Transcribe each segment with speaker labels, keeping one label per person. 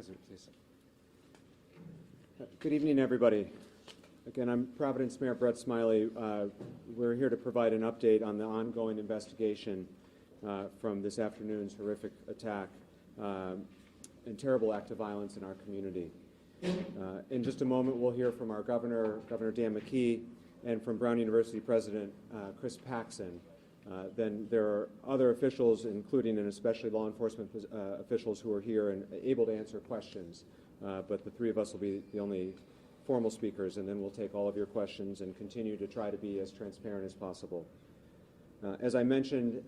Speaker 1: President, please. Good evening, everybody. Again, I'm Providence Mayor Brett Smiley. We're here to provide an update on the ongoing investigation from this afternoon's horrific attack and terrible act of violence in our community. In just a moment, we'll hear from our Governor Dan McKee, and from Brown University President Chris Paxson. Then there are other officials, including and especially law enforcement officials, who are here and able to answer questions. But the three of us will be the only formal speakers, and then we'll take all of your questions and continue to try to be as transparent as possible. As I mentioned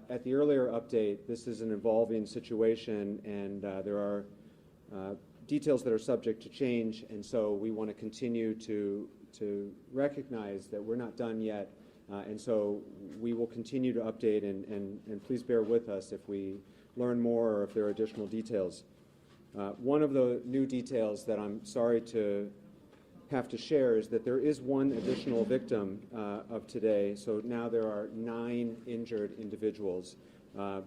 Speaker 1: at the earlier update, this is an evolving situation, and there are details that are subject to change, and so we want to continue to recognize that we're not done yet, and so we will continue to update, and please bear with us if we learn more or if there are additional details. One of the new details that I'm sorry to have to share is that there is one additional victim of today, so now there are 9 injured individuals.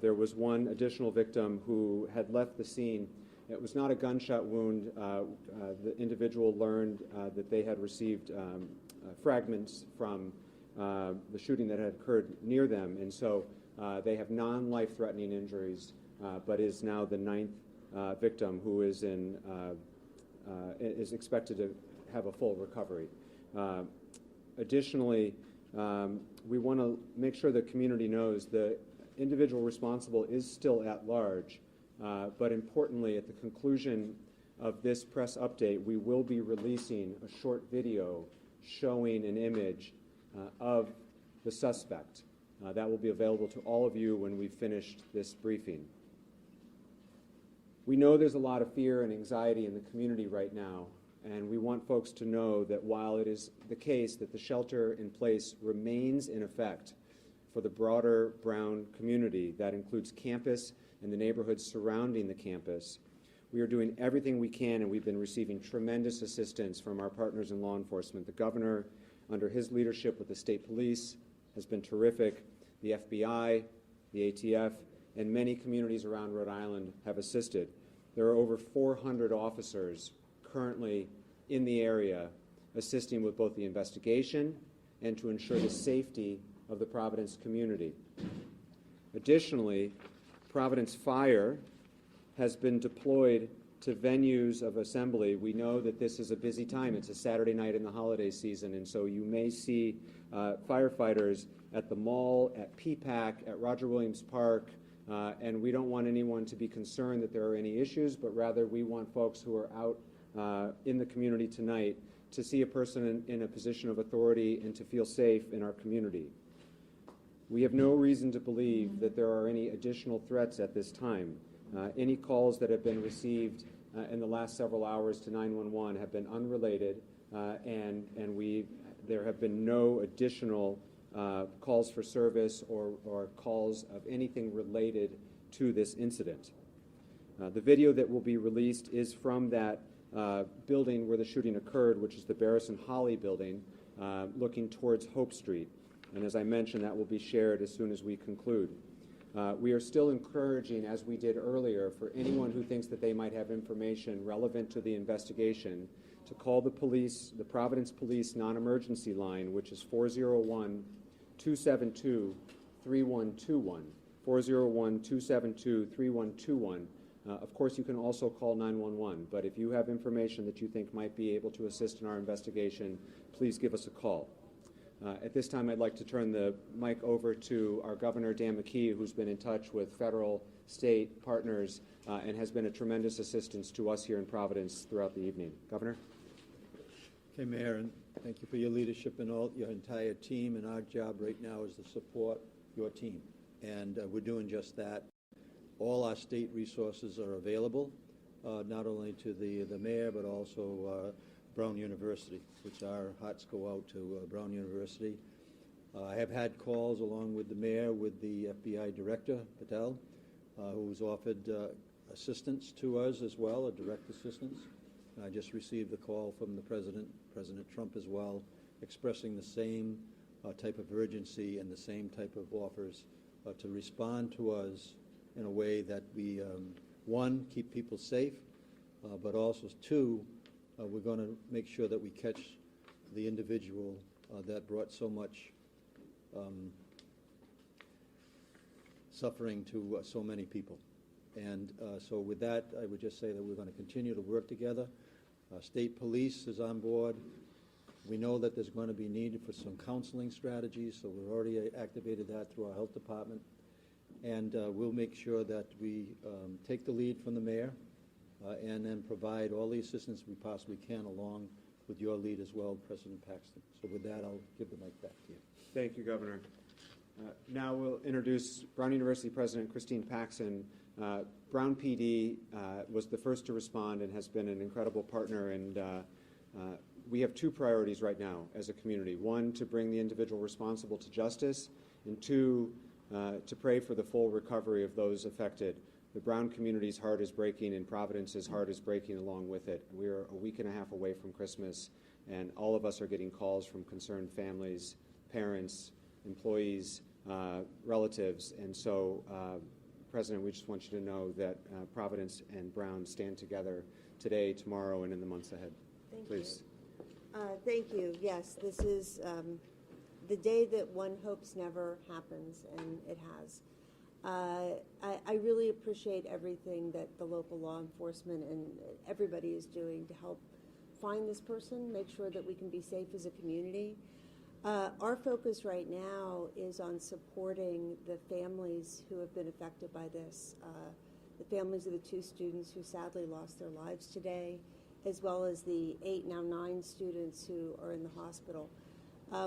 Speaker 1: There was one additional victim who had left the scene. It was not a gunshot wound. The individual learned that they had received fragments from the shooting that had occurred near them, and so they have non-life-threatening injuries, but is now the 9th victim who is expected to have a full recovery. Additionally, we want to make sure the community knows the individual responsible is still at large, but importantly, at the conclusion of this press update, we will be releasing a short video showing an image of the suspect. That will be available to all of you when we've finished this briefing. We know there's a lot of fear and anxiety in the community right now, and we want folks to know that while it is the case that the shelter in place remains in effect for the broader Brown community, that includes campus and the neighborhoods surrounding the campus, we are doing everything we can, and we've been receiving tremendous assistance from our partners in law enforcement. The governor, under his leadership with the state police, has been terrific. The FBI, the ATF, and many communities around Rhode Island have assisted. There are over 400 officers currently in the area assisting with both the investigation and to ensure the safety of the Providence community. Additionally, Providence Fire has been deployed to venues of assembly. We know that this is a busy time. It's a Saturday night in the holiday season, and so you may see firefighters at the mall, at PPAC, at Roger Williams Park, and we don't want anyone to be concerned that there are any issues, but rather we want folks who are out in the community tonight to see a person in a position of authority and to feel safe in our community. We have no reason to believe that there are any additional threats at this time. Any calls that have been received in the last several hours to 911 have been unrelated, and there have been no additional calls for service or calls of anything related to this incident. The video that will be released is from that building where the shooting occurred, which is the Barris and Holly building, looking towards Hope Street. And as I mentioned, that will be shared as soon as we conclude. We are still encouraging, as we did earlier, for anyone who thinks that they might have information relevant to the investigation to call the police, the Providence Police non-emergency line, which is 401-272-3121, 401-272-3121. Of course, you can also call 911, but if you have information that you think might be able to assist in our investigation, please give us a call. At this time, I'd like to turn the mic over to our Governor, Dan McKee, who's been in touch with federal, state partners and has been a tremendous assistance to us here in Providence throughout the evening. Governor?
Speaker 2: Okay, Mayor, and thank you for your leadership and all your entire team. And our job right now is to support your team, and we're doing just that. All our state resources are available, not only to the mayor, but also Brown University, which our hearts go out to Brown University. I have had calls along with the mayor with the FBI director, Patel, who's offered assistance to us as well, a direct assistance. I just received a call from the President Trump as well, expressing the same type of urgency and the same type of offers to respond to us in a way that we, one, keep people safe, but also, two, we're going to make sure that we catch the individual that brought so much suffering to so many people. And so with that, I would just say that we're going to continue to work together. State police is on board. We know that there's going to be need for some counseling strategies, so we've already activated that through our health department. And we'll make sure that we take the lead from the mayor and then provide all the assistance we possibly can, along with your lead as well, President Paxton. So with that, I'll give the mic back to you.
Speaker 1: Thank you, Governor. Now we'll introduce Brown University President Christine Paxson. Brown PD was the first to respond and has been an incredible partner, and we have two priorities right now as a community. One, to bring the individual responsible to justice, and two, to pray for the full recovery of those affected. The Brown community's heart is breaking, and Providence's heart is breaking along with it. We're a week and a half away from Christmas, and all of us are getting calls from concerned families, parents, employees, relatives. And so, President, we just want you to know that Providence and Brown stand together today, tomorrow, and in the months ahead. Please.
Speaker 3: Thank you. Yes, this is the day that one hopes never happens, and it has. I really appreciate everything that the local law enforcement and everybody is doing to help find this person, make sure that we can be safe as a community. Our focus right now is on supporting the families who have been affected by this, the families of the two students who sadly lost their lives today, as well as the 8, now 9 students who are in the hospital.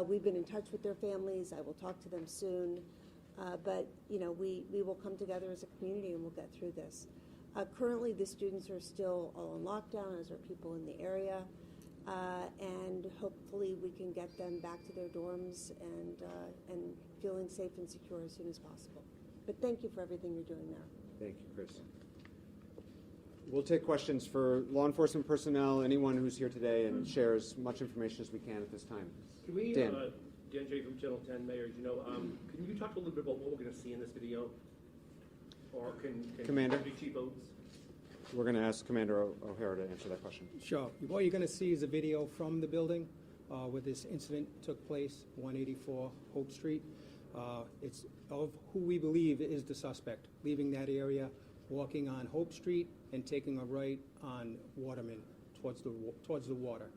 Speaker 3: We've been in touch with their families. I will talk to them soon. But, you know, we will come together as a community and we'll get through this. Currently, the students are still all in lockdown, as are people in the area. And hopefully we can get them back to their dorms and feeling safe and secure as soon as possible. But thank you for everything you're doing there.
Speaker 1: Thank you, Chris. We'll take questions for law enforcement personnel, anyone who's here today, and share as much information as we can at this time.
Speaker 4: Can we,
Speaker 1: Dan
Speaker 4: J from Channel 10, Mayor, can you talk a little bit about what we're going to see in this video? Or can
Speaker 1: Commander?
Speaker 4: Chief Oates?
Speaker 1: We're going to ask Commander O'Hara to answer that question.
Speaker 5: Sure. What you're going to see is a video from the building where this incident took place, 184 Hope Street. It's of who we believe is the suspect, leaving that area, walking on Hope Street, and taking a right on Waterman towards the water.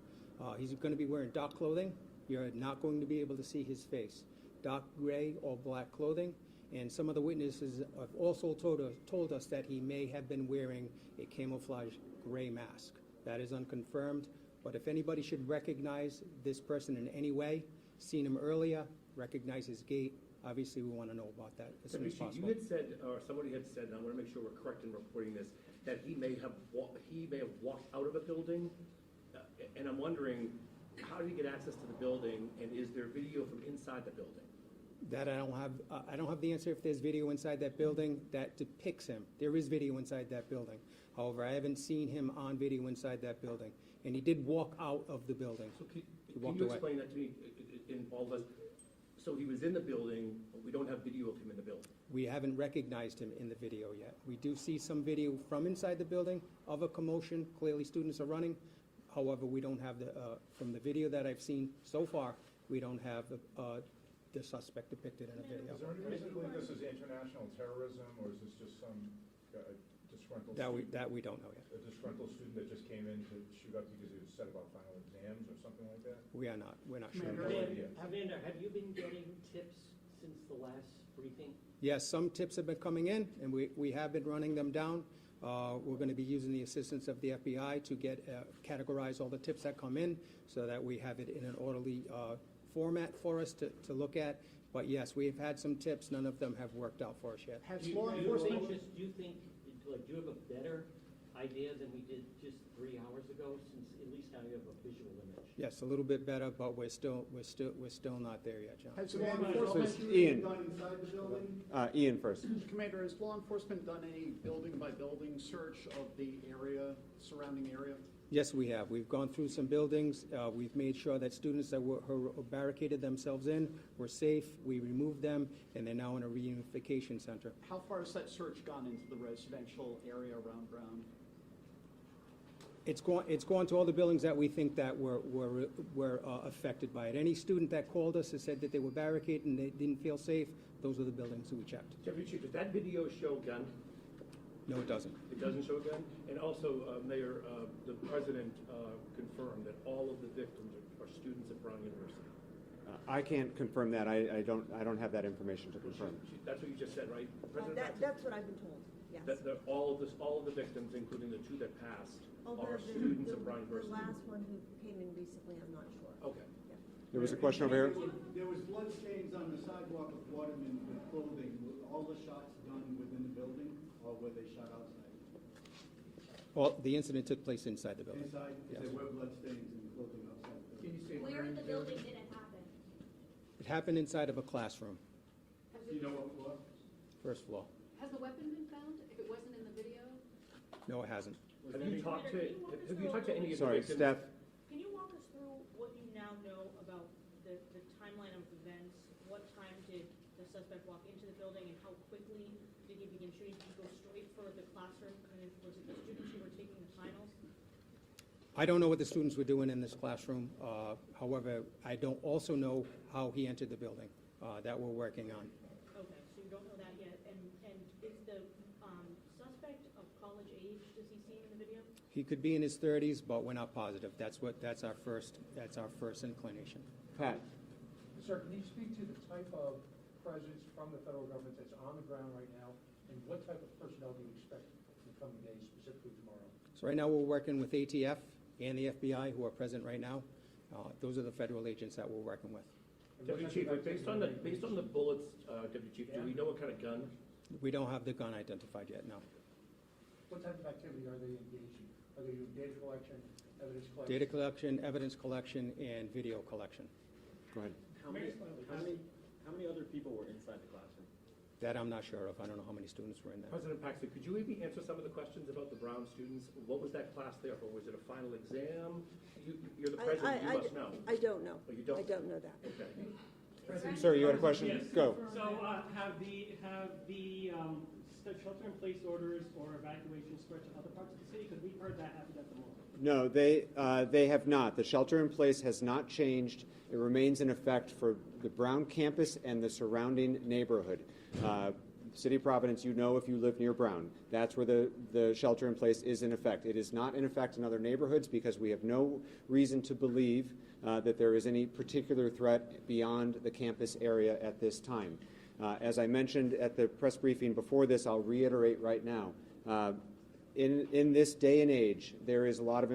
Speaker 5: He's going to be wearing dark clothing. You're not going to be able to see his face. Dark gray or black clothing. And some of the witnesses have also told us that he may have been wearing a camouflage gray mask. That is unconfirmed. But if anybody should recognize this person in any way, seen him earlier, recognize his gait, obviously we want to know about that as soon as possible.
Speaker 4: You had said, or somebody had said, and I want to make sure we're correct in reporting this, that he may have walked out of a building. And I'm wondering, how did he get access to the building, and is there video from inside the building?
Speaker 5: That I don't have the answer if there's video inside that building that depicts him. There is video inside that building. However, I haven't seen him on video inside that building. And he did walk out of the building.
Speaker 4: So can you explain that to me in all this? So he was in the building, but we don't have video of him in the building.
Speaker 5: We haven't recognized him in the video yet. We do see some video from inside the building of a commotion. Clearly students are running. However, we don't have from the video that I've seen so far, we don't have the suspect depicted in a video.
Speaker 6: Is there any reason to believe this is international terrorism, or is this just some disgruntled student?
Speaker 5: That we don't know yet.
Speaker 6: A disgruntled student that just came in to shoot up because he was upset about final exams or something like that?
Speaker 5: We're not sure.
Speaker 4: Commander, have you been getting tips since the last briefing?
Speaker 5: Yes, some tips have been coming in, and we have been running them down. We're going to be using the assistance of the FBI to categorize all the tips that come in so that we have it in an orderly format for us to look at. But yes, we've had some tips. None of them have worked out for us yet.
Speaker 7: Do you think, do you have a better idea than we did just 3 hours ago, since at least now you have a visual image?
Speaker 5: Yes, a little bit better, but we're still not there yet, John.
Speaker 8: Has law enforcement
Speaker 1: Ian.
Speaker 8: done inside the building?
Speaker 1: Ian first.
Speaker 8: Commander, has law enforcement done any building-by-building search of the area, surrounding area?
Speaker 5: Yes, we have. We've gone through some buildings. We've made sure that students that who barricaded themselves in were safe. We removed them, and they're now in a reunification center.
Speaker 8: How far has that search gone into the residential area around Brown?
Speaker 5: It's gone to all the buildings that we think that were affected by it. Any student that called us and said that they were barricaded and they didn't feel safe, those are the buildings that we checked.
Speaker 4: Deputy Chief, does that video show a gun?
Speaker 5: No, it doesn't.
Speaker 4: It doesn't show a gun? And also, Mayor, the president confirmed that all of the victims are students at Brown University.
Speaker 1: I can't confirm that. I don't have that information to confirm.
Speaker 4: That's what you just said, right? President Paxton?
Speaker 3: That's what I've been told, yes.
Speaker 4: That all of the victims, including the two that passed,
Speaker 3: Although
Speaker 4: are students of Brown University.
Speaker 3: The last one who came in recently, I'm not sure.
Speaker 4: Okay.
Speaker 3: Yeah.
Speaker 1: There was a question over here.
Speaker 9: There was blood stains on the sidewalk of Waterman with clothing. Were all the shots done within the building, or were they shot outside?
Speaker 5: Well, the incident took place inside the building.
Speaker 9: Inside,
Speaker 5: Yes.
Speaker 9: there were blood stains and clothing outside the building.
Speaker 10: Where in the building did it happen?
Speaker 5: It happened inside of a classroom,
Speaker 9: Do you know what floor?
Speaker 5: first floor.
Speaker 10: Has the weapon been found, if it wasn't in the video?
Speaker 5: No, it hasn't.
Speaker 4: Have you talked to any of the
Speaker 1: Sorry,
Speaker 4: victims?
Speaker 1: Steph.
Speaker 11: Can you walk us through what you now know about the timeline of events? What time did the suspect walk into the building, and how quickly did he begin shooting? Did he go straight for the classroom? And was it the students who were taking the finals?
Speaker 5: I don't know what the students were doing in this classroom. However, I don't also know how he entered the building that we're working on.
Speaker 11: Okay, so you don't know that yet. And is the suspect of college age? Does he seem in the video?
Speaker 5: He could be in his 30s, but we're not positive. That's our first inclination.
Speaker 1: Pat.
Speaker 6: Sir, can you speak to the type of presence from the federal government that's on the ground right now, and what type of personnel do you expect in the coming days, specifically tomorrow?
Speaker 5: So right now, we're working with ATF and the FBI, who are present right now. Those are the federal agents that we're working with.
Speaker 4: Deputy Chief, based on the bullets, Deputy Chief, do we know what kind of gun?
Speaker 5: We don't have the gun identified yet, no.
Speaker 6: What type of activity are they engaged in? Are they doing data collection, evidence collection?
Speaker 5: Data collection, evidence collection, and video collection.
Speaker 1: Go ahead.
Speaker 12: How many other people were inside the classroom?
Speaker 5: That I'm not sure of. I don't know how many students were in there.
Speaker 4: President Paxton, could you maybe answer some of the questions about the Brown students? What was that class there for? Was it a final exam? You're the president, you must know.
Speaker 3: I don't know.
Speaker 4: Oh, you don't?
Speaker 3: I don't know that.
Speaker 4: Okay.
Speaker 1: Sir, you had a question?
Speaker 13: Yes.
Speaker 1: Go.
Speaker 13: So have the shelter-in-place orders or evacuation spread to other parts of the city? Because we've heard that happened at the mall.
Speaker 1: No, they have not. The shelter-in-place has not changed. It remains in effect for the Brown campus and the surrounding neighborhood. City of Providence, you know if you live near Brown, that's where the shelter-in-place is in effect. It is not in effect in other neighborhoods because we have no reason to believe that there is any particular threat beyond the campus area at this time. As I mentioned at the press briefing before this, I'll reiterate right now. In this day and age, there is a lot of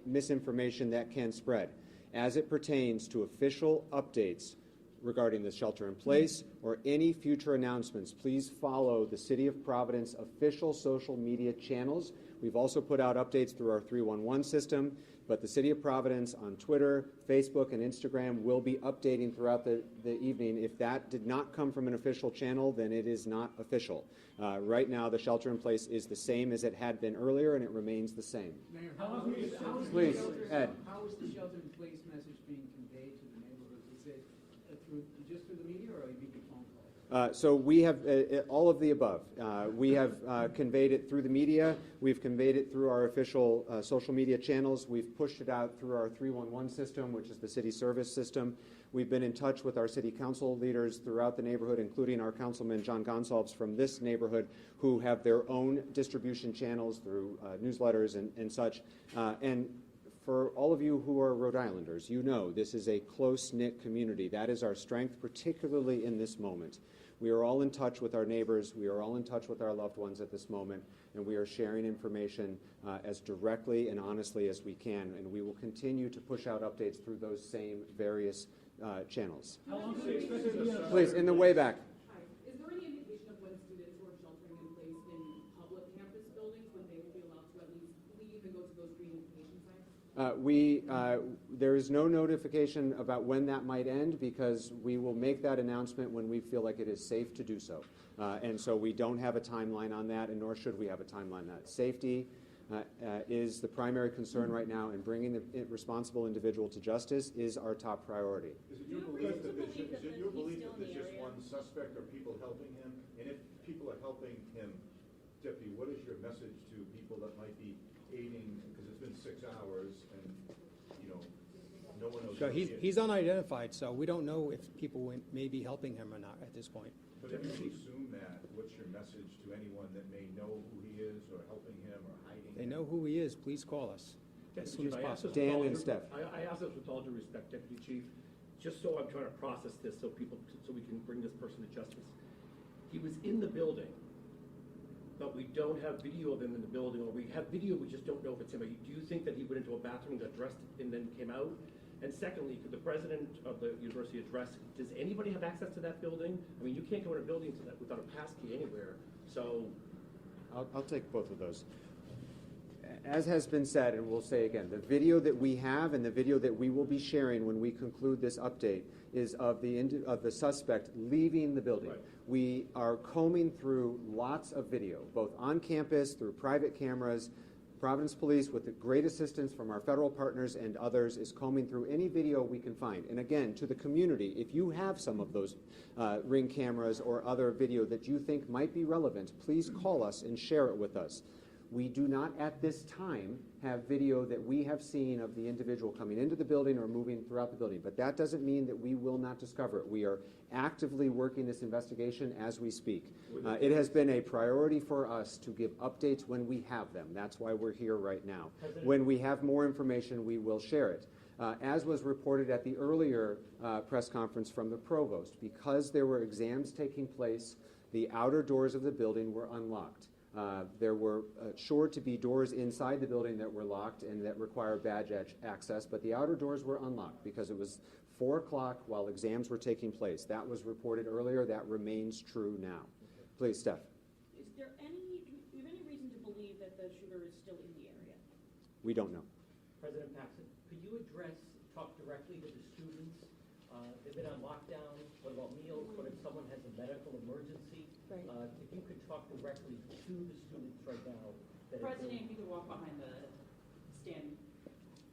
Speaker 1: misinformation that can spread as it pertains to official updates regarding the shelter-in-place or any future announcements. Please follow the City of Providence official social media channels. We've also put out updates through our 311 system, but the City of Providence on Twitter, Facebook, and Instagram will be updating throughout the evening. If that did not come from an official channel, then it is not official. Right now, the shelter-in-place is the same as it had been earlier, and it remains the same.
Speaker 9: Mayor,
Speaker 1: Please, Ed.
Speaker 9: How is the shelter-in-place message being conveyed to the neighborhoods? Is it just through the media, or are you making phone calls?
Speaker 1: So we have all of the above. We have conveyed it through the media. We've conveyed it through our official social media channels. We've pushed it out through our 311 system, which is the city service system. We've been in touch with our city council leaders throughout the neighborhood, including our councilman, John Gonsalves, from this neighborhood, who have their own distribution channels through newsletters and such. And for all of you who are Rhode Islanders, you know this is a close-knit community. That is our strength, particularly in this moment. We are all in touch with our neighbors. We are all in touch with our loved ones at this moment, and we are sharing information as directly and honestly as we can, and we will continue to push out updates through those same various channels.
Speaker 13: How long do you expect it to be?
Speaker 1: Please, in the way back.
Speaker 10: Hi. Is there any indication of when students who are sheltering in place in public campus buildings, when they will be allowed to at least leave and go to those relocation sites?
Speaker 1: There is no notification about when that might end because we will make that announcement when we feel like it is safe to do so. And so we don't have a timeline on that, and nor should we have a timeline on that. Safety is the primary concern right now, and bringing the responsible individual to justice is our top priority.
Speaker 6: Is it your belief that there's just one suspect or people helping him? And if people are helping him, Deputy, what is your message to people that might be aiding, because it's been
Speaker 14: 6 hours and, no one knows.
Speaker 5: So
Speaker 14: who he is.
Speaker 5: he's unidentified, so we don't know if people may be helping him or not at this point.
Speaker 14: But if you assume that, what's your message to anyone that may know who he is or helping him or hiding
Speaker 5: They
Speaker 14: him?
Speaker 5: know who he is, please call us as soon as
Speaker 4: Chief, I ask
Speaker 5: possible.
Speaker 4: this with
Speaker 1: Dan
Speaker 4: all
Speaker 1: and
Speaker 4: due-
Speaker 1: Steph.
Speaker 4: I ask this with all due respect, Deputy Chief, just so I'm trying to process this so we can bring this person to justice. He was in the building, but we don't have video of him in the building, or we have video, we just don't know if it's him. Do you think that he went into a bathroom, got dressed, and then came out? And secondly, could the president of the university address, does anybody have access to that building? I mean, you can't go in a building without a pass key anywhere, so.
Speaker 1: I'll take both of those. As has been said, and we'll say again, the video that we have and the video that we will be sharing when we conclude this update is of the suspect leaving the building.
Speaker 4: Right.
Speaker 1: We are combing through lots of video, both on campus, through private cameras. Providence Police, with the great assistance from our federal partners and others, is combing through any video we can find. And again, to the community, if you have some of those Ring cameras or other video that you think might be relevant, please call us and share it with us. We do not at this time have video that we have seen of the individual coming into the building or moving throughout the building, but that doesn't mean that we will not discover it. We are actively working this investigation as we speak. It has been a priority for us to give updates when we have them. That's why we're here right now. When we have more information, we will share it. As was reported at the earlier press conference from the provost, because there were exams taking place, the outer doors of the building were unlocked. There were sure to be doors inside the building that were locked and that require badge access, but the outer doors were unlocked because it was 4 o'clock while exams were taking place. That was reported earlier. That remains true now. Please, Steph.
Speaker 11: Do you have any reason to believe that the shooter is still in the area?
Speaker 1: We don't know.
Speaker 7: President Paxton, could you talk directly to the students? They've been on lockdown. What about meals? What if someone has a medical emergency?
Speaker 3: Right.
Speaker 7: If you could talk directly to the students right now that
Speaker 10: President, if you could walk behind the stand.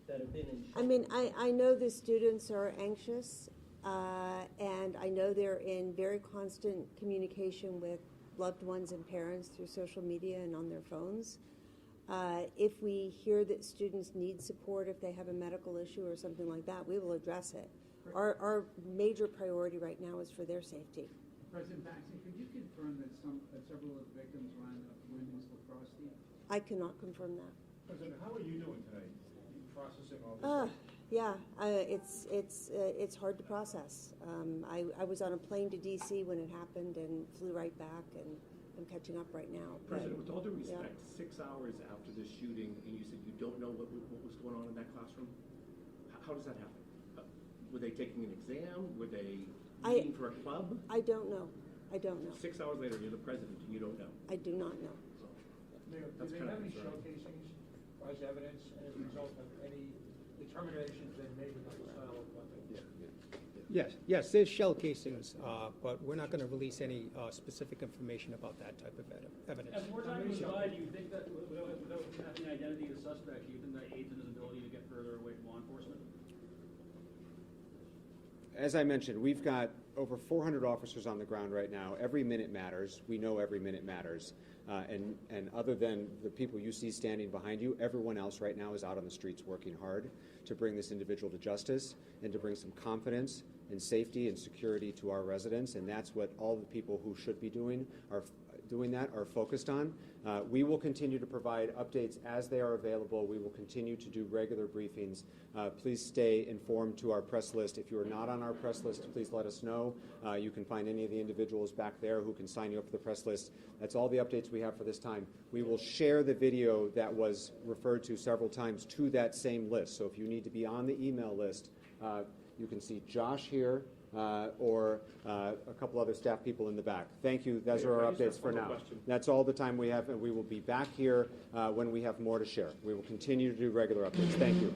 Speaker 7: that have been in.
Speaker 3: I mean, I know the students are anxious, and I know they're in very constant communication with loved ones and parents through social media and on their phones. If we hear that students need support, if they have a medical issue or something like that, we will address it. Our major priority right now is for their safety.
Speaker 9: President Paxton, could you confirm that several of the victims were on the women's lacrosse team?
Speaker 3: I cannot confirm that.
Speaker 14: President, how are you doing tonight? You processing all this?
Speaker 3: Yeah, it's hard to process. I was on a plane to D.C. when it happened and flew right back, and I'm catching up right now.
Speaker 4: President, with all due respect, 6 hours after this shooting, and you said you don't know what was going on in that classroom? How does that happen? Were they taking an exam? Were they meeting for a club?
Speaker 3: I don't know.
Speaker 4: 6 hours later, you're the president, and you don't know.
Speaker 3: I do not know.
Speaker 6: Mayor, do
Speaker 4: That's
Speaker 6: they
Speaker 4: kind of
Speaker 6: have any
Speaker 4: concerning.
Speaker 6: showcasings as evidence as a result of any determinations they made about the style of weapon?
Speaker 5: Yes, there's shell casings, but we're not going to release any specific information about that type of evidence.
Speaker 12: As more time goes by, do you think that without having the identity of the suspect, do you think that aids in his ability to get further away from law enforcement?
Speaker 1: As I mentioned, we've got over 400 officers on the ground right now. Every minute matters. We know every minute matters. And other than the people you see standing behind you, everyone else right now is out on the streets working hard to bring this individual to justice and to bring some confidence and safety and security to our residents. And that's what all the people who should be doing that are focused on. We will continue to provide updates as they are available. We will continue to do regular briefings. Please stay informed to our press list. If you are not on our press list, please let us know. You can find any of the individuals back there who can sign you up for the press list. That's all the updates we have for this time. We will share the video that was referred to several times to that same list. So if you need to be on the email list, you can see Josh here, or a couple other staff people in the back. Thank you. Those are our updates for now. That's all the time we have, and we will be back here when we have more to share. We will continue to do regular updates. Thank you.